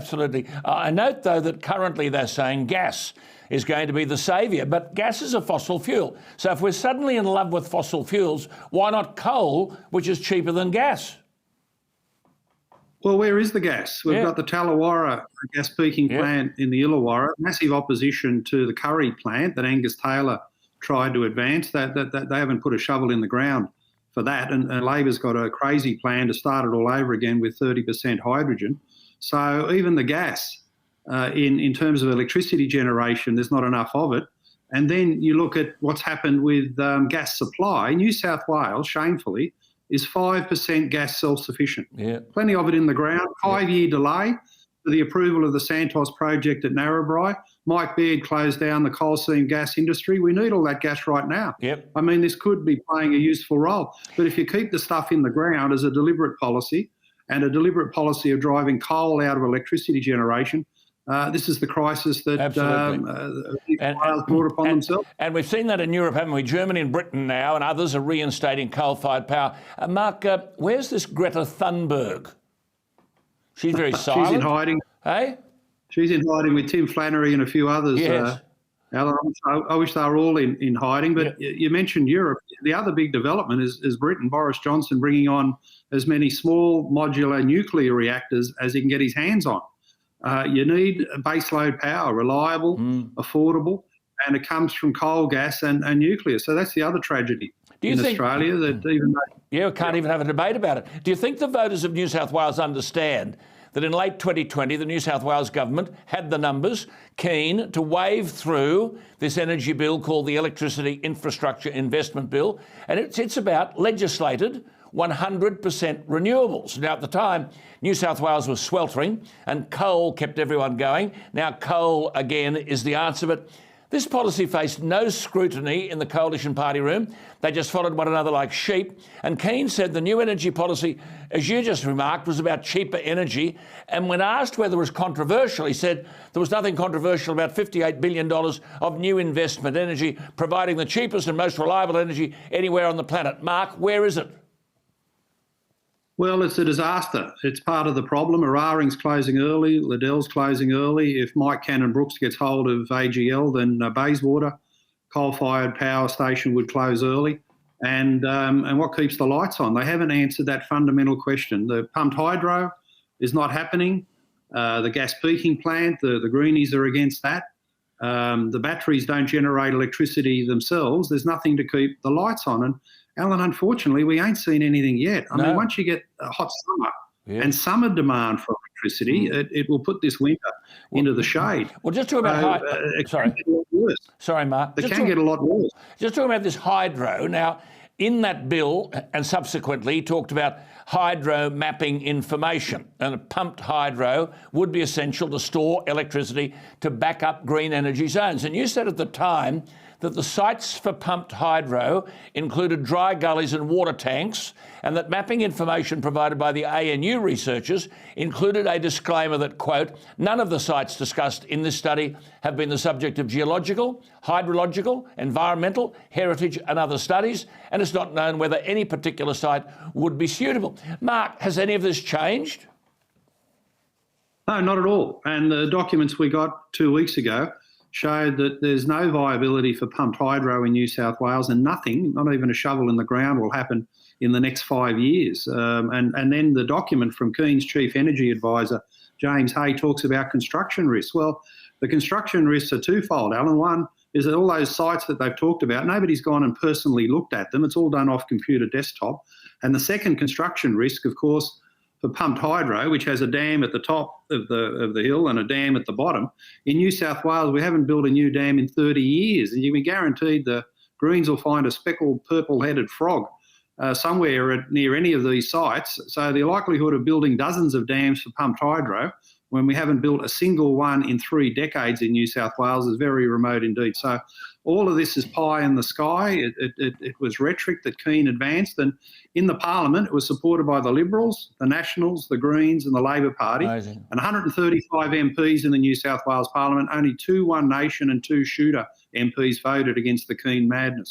absolutely. I note, though, that currently they're saying gas is going to be the saviour, but gas is a fossil fuel. So if we're suddenly in love with fossil fuels, why not coal, which is cheaper than gas? Well, where is the gas? We've got the Tallawarra gas peaking plant in the Illawarra, massive opposition to the Curry plant that Angus Taylor tried to advance. That they haven't put a shovel in the ground for that, and Labor's got a crazy plan to start it all over again with 30% hydrogen. So even the gas, in terms of electricity generation, there's not enough of it. And then you look at what's happened with gas supply. New South Wales, shamefully, is 5% gas self-sufficient. Yeah. Plenty of it in the ground. 5-year delay for the approval of the Santos project at Narrabri. Mike Baird closed down the coal seam gas industry. We need all that gas right now. Yep. I mean, this could be playing a useful role. But if you keep the stuff in the ground as a deliberate policy, and a deliberate policy of driving coal out of electricity generation, this is the crisis that Wales brought upon themselves. And we've seen that in Europe, haven't we? Germany and Britain now, and others are reinstating coal-fired power. Mark, where's this Greta Thunberg? She's very silent. She's in hiding. Hey? She's in hiding with Tim Flannery and a few others. Yes. Alan, I wish they were all in hiding. But you mentioned Europe. The other big development is Britain. Boris Johnson bringing on as many small modular nuclear reactors as he can get his hands on. You need baseload power, reliable, affordable, and it comes from coal, gas and nuclear. So that's the other tragedy in Australia, that even though... Yeah, we can't even have a debate about it. Do you think the voters of New South Wales understand that in late 2020, the New South Wales government had the numbers, keen to wave through this energy bill called the Electricity Infrastructure Investment Bill, and it's about legislated 100% renewables. Now, at the time, New South Wales was sweltering and coal kept everyone going. Now, coal, again, is the answer. But this policy faced no scrutiny in the coalition party room. They just followed one another like sheep. And Keane said the new energy policy, as you just remarked, was about cheaper energy. And when asked whether it was controversial, he said there was nothing controversial about $58 billion of new investment energy, providing the cheapest and most reliable energy anywhere on the planet. Mark, where is it? Well, it's a disaster. It's part of the problem. Eraring's closing early, Liddell's closing early. If Mike Cannon-Brookes gets hold of AGL, then Bayswater coal-fired power station would close early. And what keeps the lights on? They haven't answered that fundamental question. The pumped hydro is not happening. The gas peaking plant, the Greenies are against that. The batteries don't generate electricity themselves. There's nothing to keep the lights on. And Alan, unfortunately, we ain't seen anything yet. I mean, once you get a hot summer and summer demand for electricity, it will put this winter into the shade. Well, just talk about Sorry, Mark. It can get a lot worse. Just talking about this hydro. Now, in that bill and subsequently talked about hydro mapping information, and a pumped hydro would be essential to store electricity to back up green energy zones. And you said at the time that the sites for pumped hydro included dry gullies and water tanks, and that mapping information provided by the ANU researchers included a disclaimer that, quote, none of the sites discussed in this study have been the subject of geological, hydrological, environmental, heritage and other studies, and it's not known whether any particular site would be suitable. Mark, has any of this changed? No, not at all. And the documents we got 2 weeks ago showed that there's no viability for pumped hydro in New South Wales, and nothing, not even a shovel in the ground, will happen in the next 5 years. And then the document from Keane's Chief Energy Advisor, James Hay, talks about construction risks. Well, the construction risks are twofold, Alan. One is that all those sites that they've talked about, nobody's gone and personally looked at them. It's all done off computer desktop. And the second construction risk, of course, for pumped hydro, which has a dam at the top of the hill and a dam at the bottom. In New South Wales, we haven't built a new dam in 30 years, and you can be guaranteed the Greens will find a speckled purple-headed frog somewhere near any of these sites. So the likelihood of building dozens of dams for pumped hydro when we haven't built a single one in 3 decades in New South Wales is very remote indeed. So all of this is pie in the sky. It was rhetoric that Keane advanced, and in the parliament it was supported by the Liberals, the Nationals, the Greens and the Labor Party. Amazing. And 135 MPs in the New South Wales parliament, only 2 One Nation and 2 Shooter MPs voted against the Keane madness.